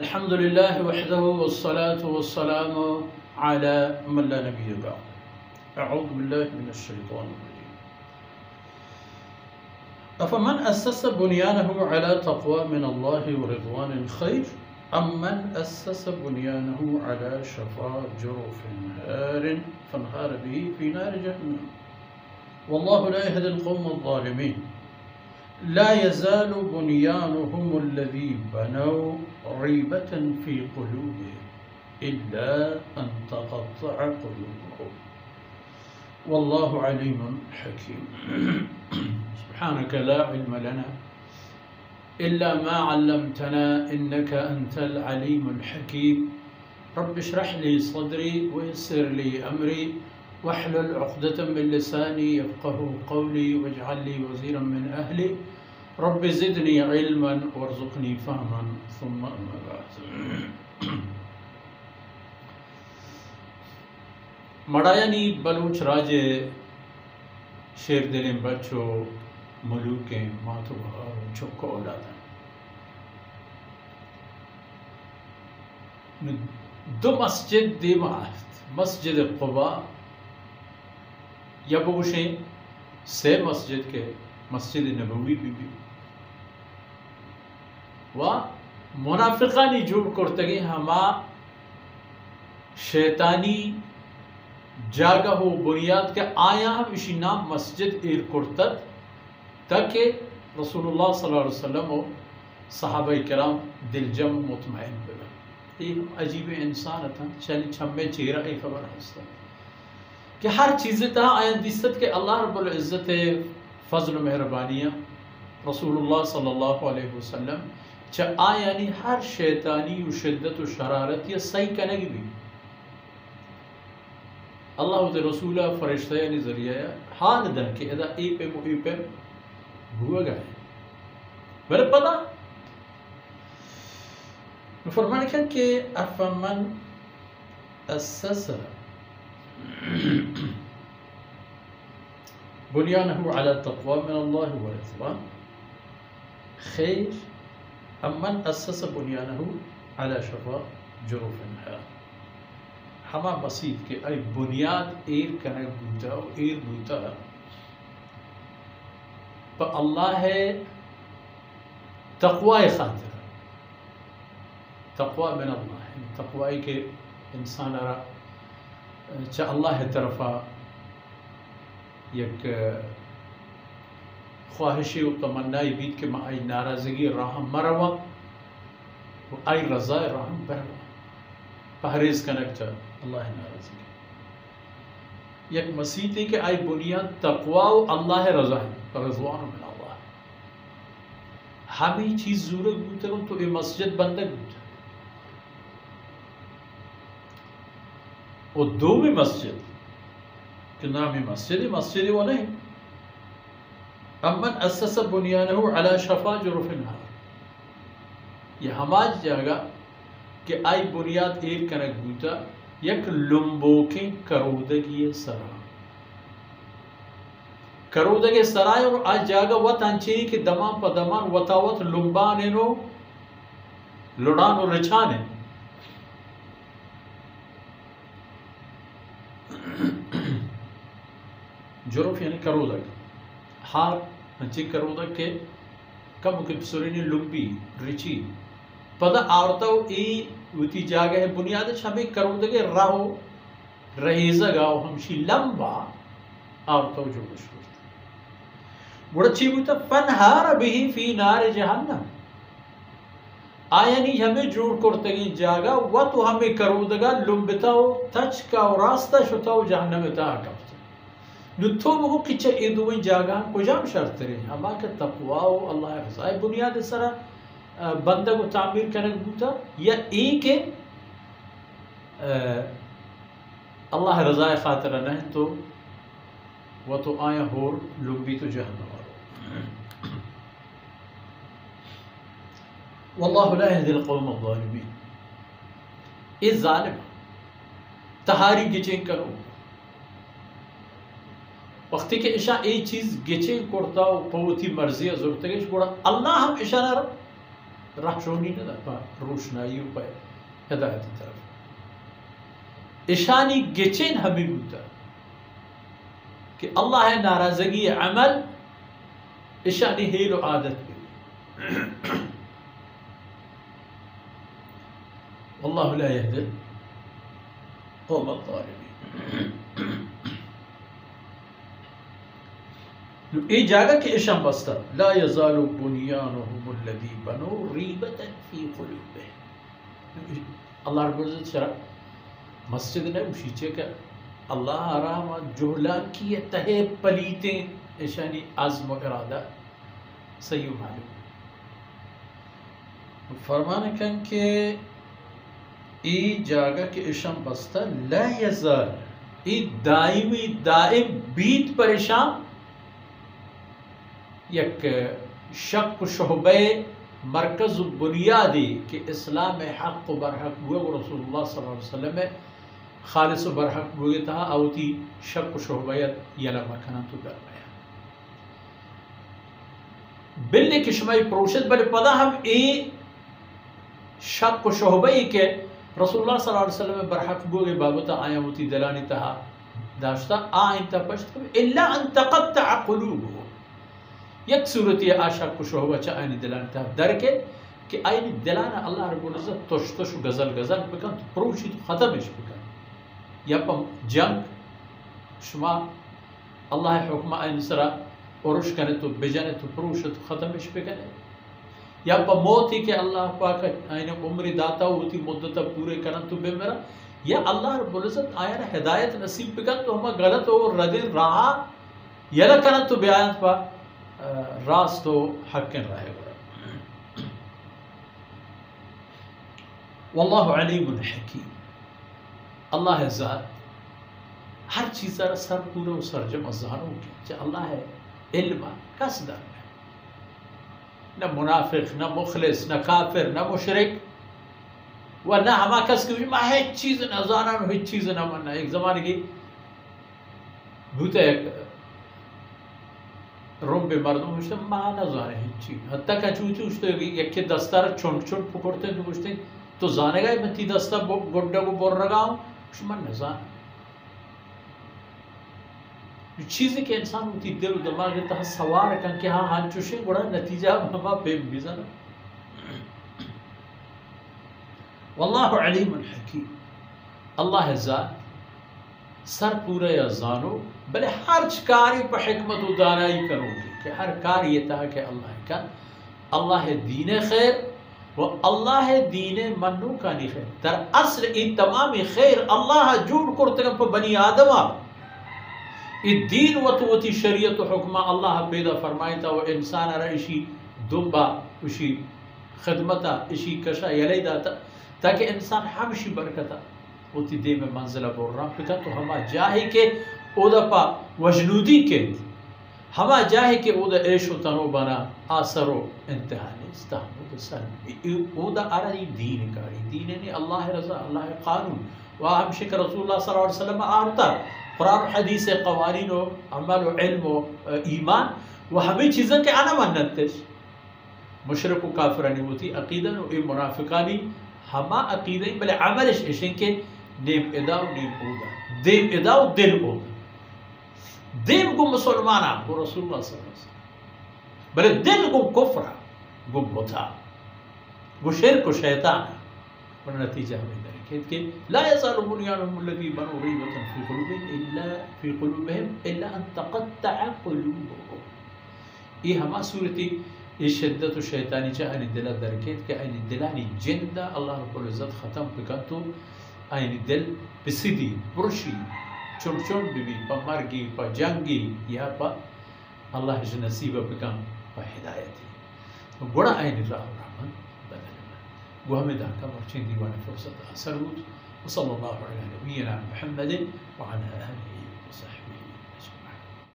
अल्हम्दुलिल्लाह वहदहु वस्सलातु वस्सलामु अला मन ला नबिय्य बअद। अऊज़ु बिल्लाहि मिनश शैतानिर रजीम। अफमन अस्सस बुनियानहु अला तक़वा मिनल्लाहि व रिज़वानिन खैर अम्मन अस्सस बुनियानहु अला शफ़ा जुरुफिन हारिन फन्हार बिही फ़ी नारि जहन्नम वल्लाहु ला यहदिल क़ौमज़ ज़ालिमीन। ला यज़ालु बुनियानुहुमुल्लज़ी बनौ रैबतन फ़ी क़ुलूबिहिम इल्ला अन तक़त्तअ क़ुलूबुहुम वल्लाहु अलीमुन हकीम। सुब्हानक ला इल्म लना इल्ला मा अल्लमतना इन्नका अंतल अलीमुल हकीम। रब्बि इश्रह ली सदरी व यस्सिर ली अमरी वहलुल उक़दतम मिन लिसानी यफ़क़हू क़ौली वजअल ली वज़ीरन मिन अहली रब्बि ज़िदनी इल्मन वरज़ुक़नी फ़हमन सुम्मा अम्मा बअद। मड़ायानी बलूच राजे शेर दिलें बच्चो मलूके मातु बहार चुक्को औलादा दो मस्जिद दिमात मस्जिद क़ुबा यबूशें से मस्जिद के मस्जिद नबवी भी व मुनाफिकानी जुड़ करतगी हमा शैतानी जागा हो बुनियाद के आया हम इसी नाम मस्जिद एर कुर्तत ताकि रसूलुल्लाह सल्लल्लाहु अलैहि वसल्लम और सहाबा किराम दिलजम मुतमईन बिला एक अजीब इंसान था चल छम्मे चेहरा एक खबर हंसता कि हर चीज़ था आयन दिसत के अल्लाह रब्बुल इज़्ज़त फज़ल मेहरबानियाँ रसूलुल्लाह सल्लल्लाहु अलैहि वसल्लम च आयानी हर शैतानी व शिद्दत व शरारत या सही कनेगी भी अल्लाह के रसूल फरिश्ता यानी जरिया हाल दन के अदा ए पे हुआ गए मेरे पता फरमान के अफमन अस्सस बुनियानहु अला तक़वा मिनल्लाहि व रिज़वान खैर अम्मन अस्सस बुनियानहु अला शफ़ा जुरुफिन हार। हमा मसीद के आई बुनियाद एर कनक बूता एर बूता पर अल्लाह है तक़वाए खातिर तक़वा मिन अल्लाह है तक़वाई के इंसान च अल्लाह तरफा एक ख्वाहिश व तमन्नाई बीत के आई नाराज़गी राह मरवा आई रज़ा राह बरवा परहेज कनक च अल्लाह नाराज़गी एक मसीह के आई बुनियाद तक़वा व अल्लाह रज़ा है रिज़वान मिन अल्लाह। हमें चीज़ ज़रूरत बूते तो ये मस्जिद बंदे बूते और दो में मस्जिद के नाम मस्जिद वो नहीं। अम्मन अस्सस बुनियानहु अला शफ़ा जुरुफिन हार ये हमाज जगह कि आई बुनियाद एर कनक बूता यक लुम्बोके करोदगी सरा करोदगे सराय और आज जागा वत अंचे के दमा पदमान वतावत लुम्बाने नो लुड़ान और रिछाने जुरुफ यानी करोदग हार अंचे करोदग के कम के सुरीनी लुम्बी रिची पद आरता ई उती जागा है बुनियाद हमें करोदगे राहो रहेजा गाओ हमशी लंबा आरता जो मशहूर बुढ़ी बुता फनहार बिही फी नार जहन्नम आयानी हमें जोड़ करते जागा व तो हमें करोदगा लुम्बिताओ तच का रास्ता शुताओ जहन्नम ता कब्त नुथो वो किच ए दुई जागा कुजाम शर्त रे हमा के तक़वा अल्लाह रज़ा बुनियाद सरा बंदा को तामीर कनक बूता या एक अल्लाह रज़ा खातिर न तो वह तो आया होर लुम्बी तो जहन्नम वल्लाहु ला यहदिल क़ौमज़ ज़ालिमीन। इस ज़ालिम तहारी गिचें करो वक्ती के इशा एक चीज़ गिचें करता पवती मर्जी ज़रूरत है बड़ा अल्लाह हम इशा ना राहशोनी न पा रोशनाई पर हिदायत तरफ इशानी गेचेन हमें बूता कि अल्लाह नाराजगी अमल इशानी हेलो आदत भी अल्लाह ला यहदी कौम अज़्ज़ालिमीन। ये जगह के इशम बस्ता ला यज़ालु बुनियानुहुम अल्लज़ी बनु रीबतन फी क़ुलूबिहिम। अल्लाह रब्बुल इज़्ज़त शरा मस्जिद ने उशीचे का अल्लाह आराम जोहला की तहे पलीते इशानी आज़म व इरादा सही मालूम फरमाने कन के ई जगह के इशम बस्ता ला यज़ाल ई दाइमी दाइम बीत परेशान यक शक शुहबे मरकज़ बुनियादी कि इस्लाम में हक़ बरहक हुए वो रसूलुल्लाह सल्लल्लाहु अलैहि वसल्लम में खालिस बरहक हुए था आवती शक शुहबैत यला मखना तो कर गया बिल्ले किशमाई प्रोशद बड़े पदा हम ए शक शुहबे के रसूलुल्लाह सल्लल्लाहु अलैहि वसल्लम में बरहक हुए बाबता आया होती दलानी तहा दाश्ता आइन तपश्त इल्ला अन तक़त्तअ क़ुलूबुहुम एक सूरत ये आशा कुछ होगा चा आईनी दिलान था दर के कि आईनी दिलाना अल्लाह रब्बुल इज़्ज़त तोश तोश गजल गजल बिकन तो प्रोशी तो ख़त्म इश बिकन या पम जंग शुमा अल्लाह हुक्म आईन सरा औरुश करे तो बेजाने तो प्रोशी तो ख़त्म इश बिकन या पम मौत ही के अल्लाह पाक आईने उम्र दाता होती मुद्दत पूरे करन तो बेमेरा या अल्लाह रब्बुल इज़्ज़त आयना हिदायत नसीब बिकन तो हम गलत हो रदे राह यला करन तो बयान पा रास्त तो हक़ रहेगा। वल्लाहु अलीमुन हकीम। अल्लाह है ज़ात हर चीज़ सर पूरे सरजम अज़हारों की चाहे अल्लाह है इल्म कसदा न मुनाफिक न मुखलिस न काफिर न मुशरिक व न हमा कस की मा है चीज़ न जाना न चीज़ न मना एक ज़माने की भूते रोम पे मर्दों मुझसे माना जाने हिंची हत्ता का चूचू उसते एक के दस्तार छोट छोट पकड़ते हैं तो पूछते तो जानेगा मैं ती दस्ता गोड्डा को बोल रहा हूँ कुछ मन न जान चीज़ें के इंसान होती दिल दिमाग तह सवार कर के हाँ हाँ चुशे बड़ा नतीजा हमा पे बिज़न वल्लाहु अलीमुन हकीम। अल्लाह ज़ात सर पूरे या जानो भले हर कार्य पर हिकमत दानाई करोगे कि हर कार्य था कि अल्लाह का अल्लाह दीन खैर व अल्लाह दीन मन्नू का नहीं खैर दर असल इन तमाम खैर अल्लाह जोड़ करते पर बनी आदमा दीन वती शरीयत हुक्मा अल्लाह पैदा फरमाया था वह इंसान इशी दुम्बा उशी खदमता इशी कशा यले दाता ताकि इंसान हमेशा बरकता उती दे में मंजिला बोल रहा पिता तो हमा जाहे के ओदा पा वजनूदी के हमा जाहे के ओदा ऐशो तनो बना आसरो इंतहानी इस्ताहमुद सन ओदा अरई दीन कारी दीन ने अल्लाह रज़ा अल्लाह कानून व हमशे के रसूलुल्लाह सल्लल्लाहु अलैहि वसल्लम आरता कुरान हदीस क़वानीन व अमल व इल्म व ईमान व हमें चीज़ों के आना मानते मुशरिक व काफिरानी होती अक़ीदन व मुनाफिकानी हमा अक़ीदे भले अमल इशन के नेम इदाव नेम ओदा देम इदाव दिल ओदा देम को मुसलमान को रसूलुल्लाह सल्लल्लाहु अलैहि वसल्लम भले दिल को कुफ्र गो बुता गो शिर्क शैतान पर नतीजा हमें देखे कि ला यज़ालु बुनियानुहुम अल्लज़ी बनु रीबतन फी क़ुलूबिहिम इल्ला अन तक़त्तअ क़ुलूबुहुम। ये हमा सूरती ये शिद्दत शैतानी चाहनी दिला दरकेत के आईनी दिलानी जिंदा अल्लाह रब्बुल इज़्ज़त ख़त्म बिकतो आईनी दिल बिसिदी पुरशी चुन चुन बिबी पा मरगी पा जंगी या पा अल्लाह जो नसीब बिकम पा हिदायती बड़ा आईनी राह रहमन बदलना वो हमें दाका मर्चें दीवाने फुर्सत असर हुई। वसल्लल्लाहु अलैहि नबीना मुहम्मद व अला आलिहि व सहबिहि।